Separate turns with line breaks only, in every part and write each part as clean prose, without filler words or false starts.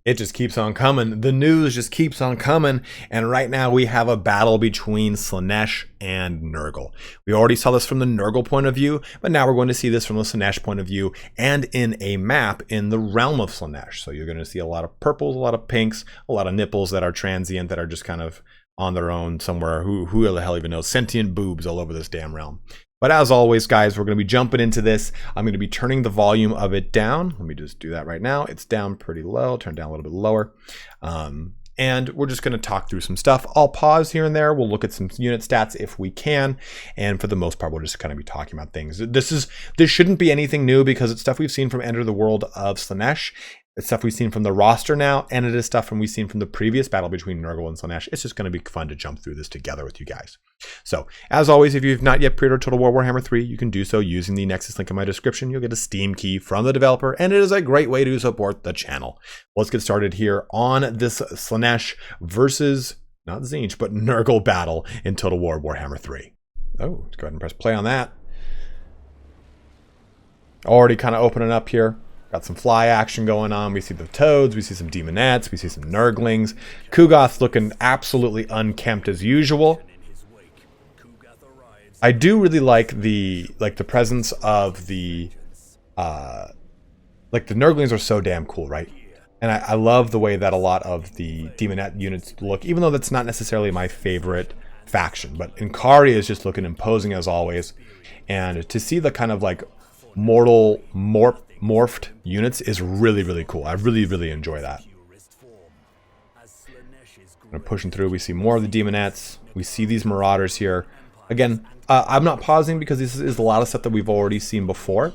It just keeps on coming. The news just keeps on coming. And right now we have a battle between Slaanesh and Nurgle. We already saw this from the Nurgle point of view, but now we're going to see this from the Slaanesh point of view and in a map in the realm of Slaanesh. So you're going to see a lot of purples, a lot of pinks, a lot of nipples that are transient, that are just kind of on their own somewhere. Who the hell even knows? Sentient boobs all over this damn realm. But as always, guys, we're going to be jumping into this. I'm going to be turning the volume of it down. Let me just do that right now. It's down pretty low. Turn down a little bit lower. And we're just going to talk through some stuff. I'll pause here and there. We'll look at some unit stats if we can. And for the most part, we'll just kind of be talking about things. This shouldn't be anything new because it's stuff we've seen from Enter the World of Slaanesh. It's stuff we've seen from the roster now, and it is stuff we've seen from the previous battle between Nurgle and Slaanesh. It's just going to be fun to jump through this together with you guys. So, as always, if you've not yet pre-ordered Total War Warhammer 3, you can do so using the Nexus link in my description. You'll get a Steam key from the developer, and it is a great way to support the channel. Let's get started here on this Slaanesh versus, not Tzeentch, but Nurgle battle in Total War Warhammer 3. Oh, let's go ahead and press play on that. Already kind of opening up here. Got some fly action going on. We see the toads, we see some demonettes, we see some nurglings. Kugoth's looking absolutely unkempt as usual. I do really like the presence of the the nurglings are so damn cool, right? And I love the way that a lot of the demonette units look, even though that's not necessarily my favorite faction. But KARI is just looking imposing as always. And to see the kind of like mortal morphed units is really, really cool. I really enjoy that. And pushing through, we see more of the demonettes. We see these marauders here. Again, I'm not pausing because this is a lot of stuff that we've already seen before.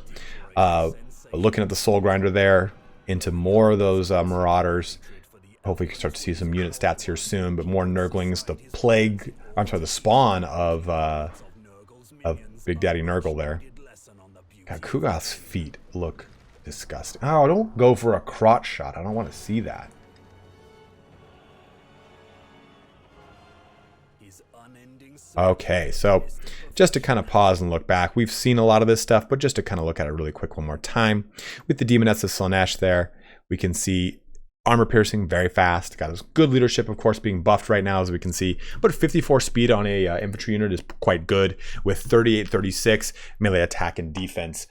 Looking at the soul grinder there, into more of those marauders. Hopefully we can start to see some unit stats here soon, but more nurglings. The spawn of Big Daddy Nurgle there. God, Kugoth's feet look disgusting. Oh, don't go for a crotch shot. I don't want to see that. Okay, so just to kind of pause and look back, we've seen a lot of this stuff, but just to kind of look at it really quick one more time. With the demonettes of Slaanesh there, we can see armor piercing very fast. Got his good leadership, of course, being buffed right now, as we can see. But 54 speed on a infantry unit is quite good, with 38, 36 melee attack and defense,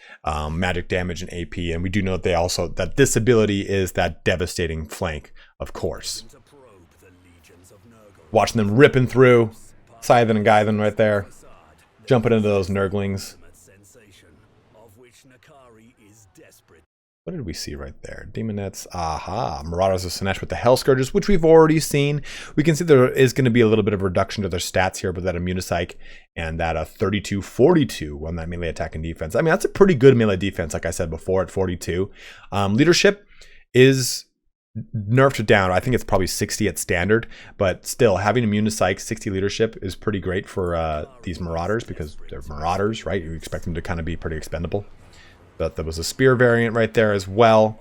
magic damage and AP. And we do know that this ability is that devastating flank, of course. Watching them ripping through, Scythen and Gythen right there, jumping into those nurglings. What did we see right there? Demonettes, aha. Marauders of Slaanesh with the Hell Scourges, which we've already seen. We can see there is going to be a little bit of reduction to their stats here, but that Immunopsych and that 32-42 on that melee attack and defense. I mean, that's a pretty good melee defense, like I said before, at 42. Leadership is nerfed down. I think it's probably 60 at standard, but still, having Immunopsych 60 leadership is pretty great for these Marauders, because they're Marauders, right? You expect them to kind of be pretty expendable. But there was a spear variant right there as well.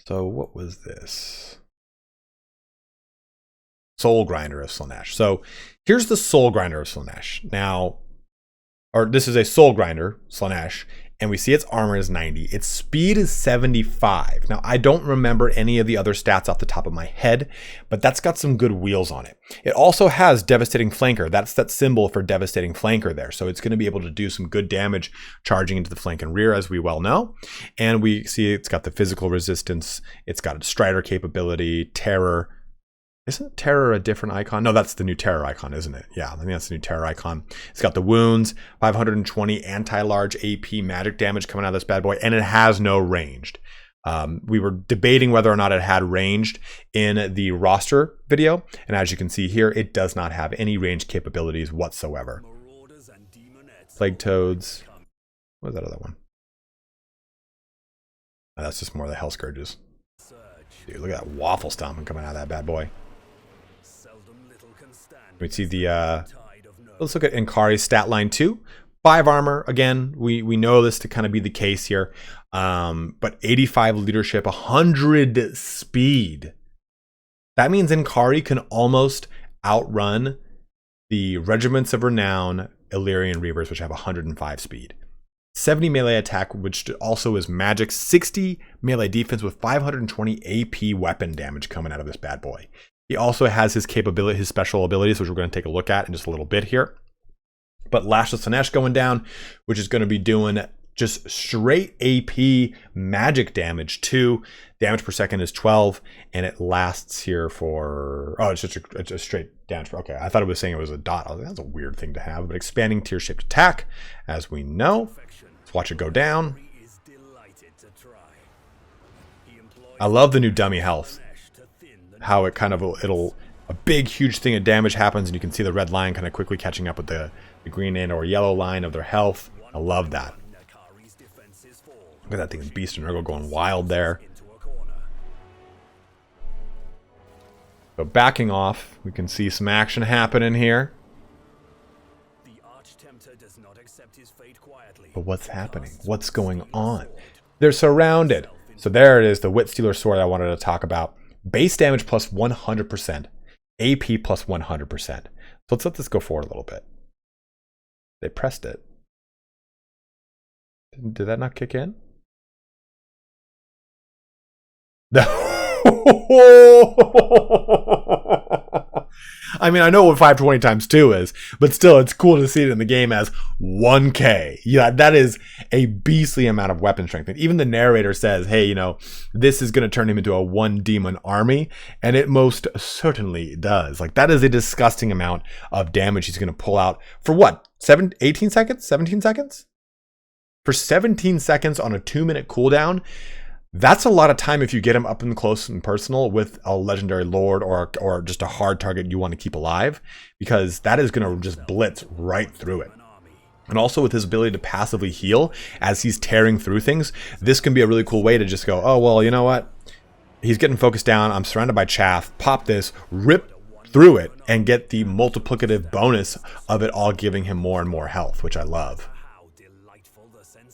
So what was this? Soul Grinder of Slaanesh. So here's the Soul Grinder of Slaanesh. Now, or this is a Soul Grinder, Slaanesh, and we see its armor is 90. Its speed is 75. Now, I don't remember any of the other stats off the top of my head, but that's got some good wheels on it. It also has Devastating Flanker. That's that symbol for Devastating Flanker there. So it's going to be able to do some good damage charging into the flank and rear, as we well know. And we see it's got the physical resistance. It's got a Strider capability, Terror. Isn't Terror a different icon? No, that's the new Terror icon, isn't it? Yeah, I think that's the new Terror icon. It's got the wounds, 520 anti-large AP magic damage coming out of this bad boy, and it has no ranged. We were debating whether or not it had ranged in the roster video, and as you can see here, it does not have any ranged capabilities whatsoever. Plague Toads. What was that other one? Oh, that's just more of the Hell Scourges. Dude, look at that waffle stomping coming out of that bad boy. We see the, let's look at KARI's stat line 2. 5 armor, again, we know this to kind of be the case here. But 85 leadership, 100 speed. That means KARI can almost outrun the Regiments of Renown Illyrian Reavers, which have 105 speed. 70 melee attack, which also is magic, 60 melee defense with 520 AP weapon damage coming out of this bad boy. He also has his capability, his special abilities, which we're going to take a look at in just a little bit here. But Lash of Slaanesh going down, which is going to be doing just straight AP magic damage too. Damage per second is 12, and it lasts here for, oh, it's just it's a straight damage. Okay, I thought it was saying it was a dot. I was like, that's a weird thing to have, but expanding tier-shaped attack, as we know. Let's watch it go down. I love the new dummy health. How it kind of, a big, huge thing of damage happens, and you can see the red line kind of quickly catching up with the green and or yellow line of their health. I love that. Look at that thing, Beast and Nurgle going wild there. So backing off, we can see some action happening here. But what's happening? What's going on? They're surrounded. So there it is, the Witstealer sword I wanted to talk about. Base damage plus 100%. AP plus 100%. So let's let this go forward a little bit. They pressed it. Did that not kick in? I mean, I know what 520 times 2 is, but still, it's cool to see it in the game as 1K. Yeah, that is a beastly amount of weapon strength. And even the narrator says, hey, you know, this is going to turn him into a 1-demon army, and it most certainly does. Like, that is a disgusting amount of damage he's going to pull out for what? 18 seconds? 17 seconds? For 17 seconds on a 2-minute cooldown, that's a lot of time if you get him up and close and personal with a legendary lord or just a hard target you want to keep alive, because that is going to just blitz right through it. And also with his ability to passively heal as he's tearing through things, this can be a really cool way to just go, oh, well, you know what? He's getting focused down. I'm surrounded by chaff. Pop this, rip through it, and get the multiplicative bonus of it all giving him more and more health, which I love.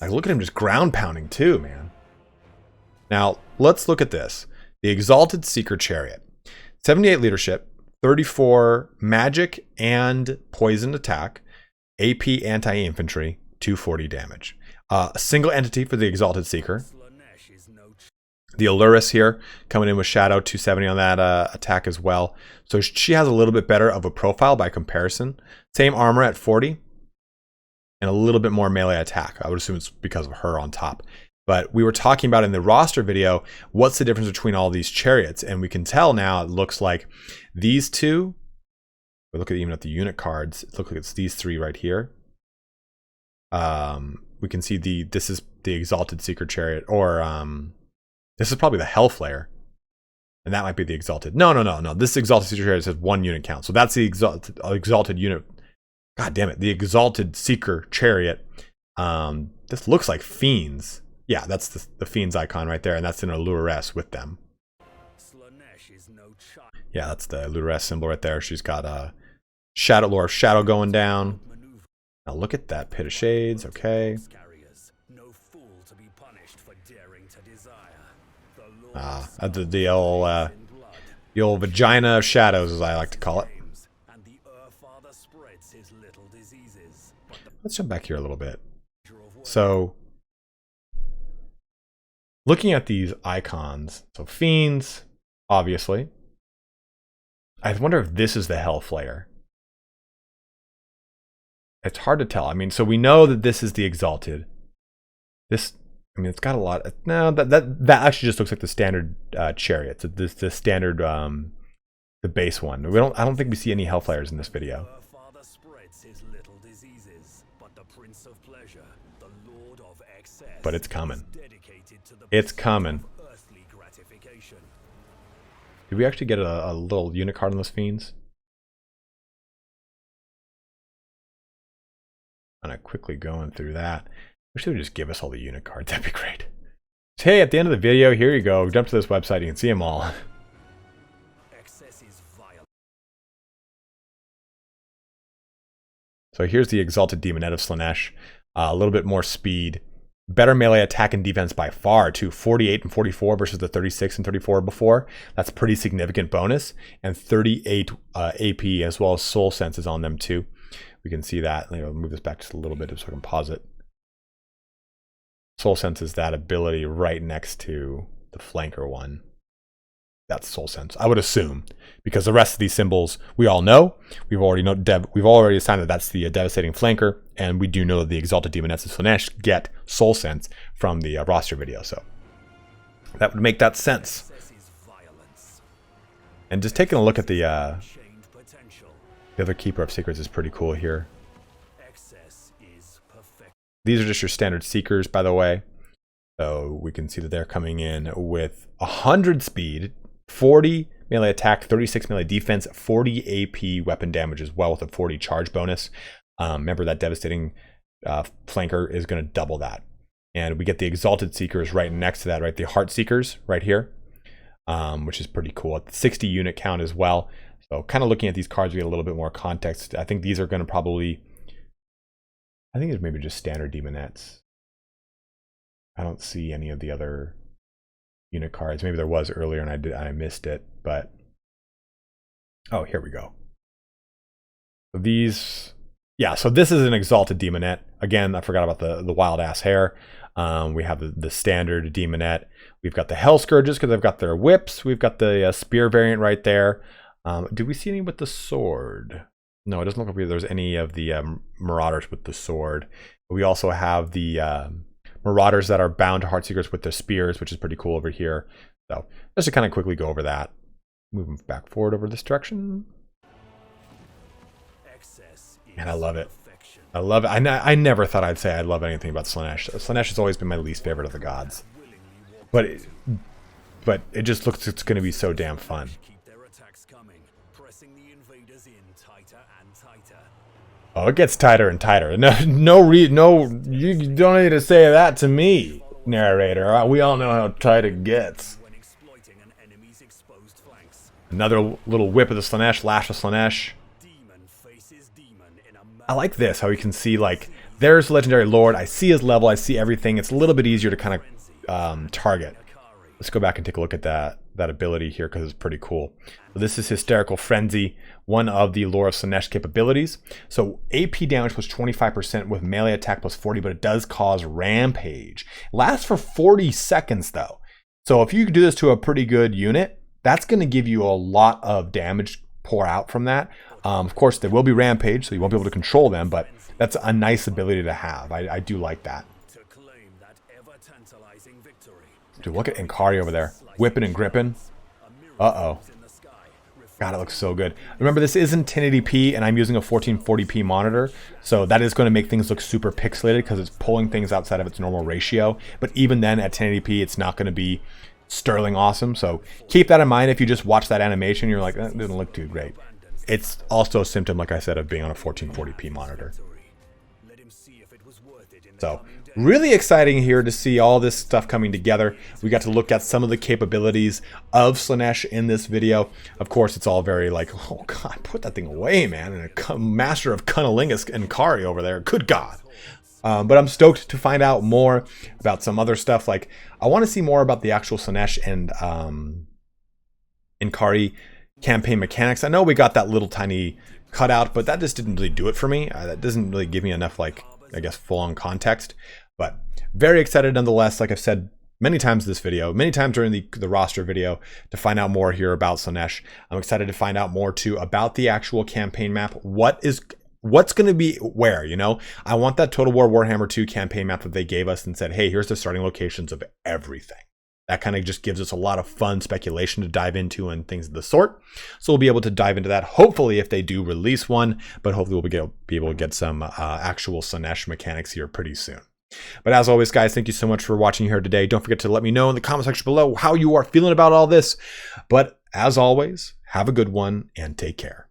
Like, look at him just ground pounding too, man. Now, let's look at this. The Exalted Seeker Chariot. 78 leadership, 34 magic and poison attack, AP anti-infantry, 240 damage. A single entity for the Exalted Seeker. The Allurus here, coming in with Shadow, 270 on that attack as well. So she has a little bit better of a profile by comparison. Same armor at 40. And a little bit more melee attack. I would assume it's because of her on top. But we were talking about in the roster video, what's the difference between all these chariots? And we can tell now it looks like these two, we look at even at the unit cards, it looks like it's these three right here. We can see this is the Exalted Seeker Chariot, or this is probably the Hellflayer. And that might be the Exalted. No. This Exalted Seeker Chariot says 1 unit count. So that's the Exalted unit. God damn it. The Exalted Seeker Chariot. This looks like Fiends. Yeah, that's the Fiends icon right there, and that's an Allurus with them. Yeah, that's the Allurus symbol right there. She's got a Shadow Lore of Shadow going down. Now look at that Pit of Shades, okay. The old vagina of shadows, as I like to call it. Let's jump back here a little bit. So, looking at these icons, so Fiends, obviously. I wonder if this is the Hellflayer. It's hard to tell. I mean, so we know that this is the Exalted. This, I mean, it's got a lot. No, that actually just looks like the standard chariot. So this the standard, the base one. I don't think we see any Hellflayers in this video. But it's coming. It's coming. Did we actually get a little unit card on those Fiends? Kind of quickly going through that. Wish they would just give us all the unit cards. That'd be great. So, hey, at the end of the video, here you go. Jump to this website. You can see them all. So here's the Exalted Demonette of Slaanesh. A little bit more speed. Better melee attack and defense by far, too. 48 and 44 versus the 36 and 34 before. That's a pretty significant bonus. And 38 AP as well as Soul Senses on them, too. We can see that. Move this back just a little bit so I can pause it. Soul Sense is that ability right next to the flanker one. That's Soul Sense, I would assume, because the rest of these symbols we all know. We've already assigned that that's the devastating flanker, and we do know that the Exalted Demonettes of Slaanesh get Soul Sense from the roster video, so that would make that sense. And just taking a look at the other Keeper of Secrets is pretty cool here. These are just your standard Seekers, by the way. So we can see that they're coming in with 100 speed, 40 melee attack, 36 melee defense, 40 AP weapon damage as well with a 40 charge bonus. Remember that devastating flanker is going to double that. And we get the Exalted Seekers right next to that, right? The Heart Seekers right here, which is pretty cool. 60 unit count as well. So kind of looking at these cards, we get a little bit more context. I think these are going to probably, I think it's maybe just standard Demonettes. I don't see any of the other unit cards. Maybe there was earlier and I missed it, but oh, here we go. So these, yeah, so this is an Exalted Demonette. Again, I forgot about the wild ass hair. We have the standard Demonette. We've got the Hell Scourges because they've got their whips. We've got the spear variant right there. Do we see any with the sword? No, it doesn't look like there's any of the Marauders with the sword. We also have the Marauders that are bound to Heartseekers with their spears, which is pretty cool over here. So let's just kind of quickly go over that. Moving back forward over this direction. And I love it. I love it. I never thought I'd say I love anything about Slaanesh. Slaanesh has always been my least favorite of the gods. But it just looks it's going to be so damn fun. Oh, it gets tighter and tighter. No, you don't need to say that to me, narrator. We all know how tight it gets. Another little whip of the Slaanesh, lash of Slaanesh. I like this, how you can see, like, there's Legendary Lord. I see his level, I see everything. It's a little bit easier to kind of target. Let's go back and take a look at that ability here because it's pretty cool. So this is Hysterical Frenzy, one of the Lore of Slaanesh capabilities. So AP damage plus 25% with melee attack plus 40, but it does cause Rampage. It lasts for 40 seconds though. So if you do this to a pretty good unit, that's going to give you a lot of damage pour out from that. Of course, there will be Rampage, so you won't be able to control them, but that's a nice ability to have. I do like that. Dude, look at KARI over there. Whipping and gripping. Uh-oh. God, it looks so good. Remember, this isn't 1080p, and I'm using a 1440p monitor, so that is going to make things look super pixelated because it's pulling things outside of its normal ratio. But even then, at 1080p, it's not going to be sterling awesome. So keep that in mind. If you just watch that animation, you're like, that doesn't look too great. It's also a symptom, like I said, of being on a 1440p monitor. So really exciting here to see all this stuff coming together. We got to look at some of the capabilities of Slaanesh in this video. Of course, it's all very like, oh God, put that thing away, man. And a master of Cunnilingus and KARI over there. Good God. But I'm stoked to find out more about some other stuff. Like, I want to see more about the actual Slaanesh and KARI campaign mechanics. I know we got that little tiny cutout, but that just didn't really do it for me. That doesn't really give me enough, like, I guess, full-on context. But very excited nonetheless, like I've said many times in this video, many times during the roster video, to find out more here about Slaanesh. I'm excited to find out more too about the actual campaign map. What's going to be where, you know? I want that Total War Warhammer 2 campaign map that they gave us and said, hey, here's the starting locations of everything. That kind of just gives us a lot of fun speculation to dive into and things of the sort. So we'll be able to dive into that, hopefully, if they do release one, but hopefully we'll be able to get some actual Slaanesh mechanics here pretty soon. But as always, guys, thank you so much for watching here today. Don't forget to let me know in the comment section below how you are feeling about all this. But as always, have a good one and take care.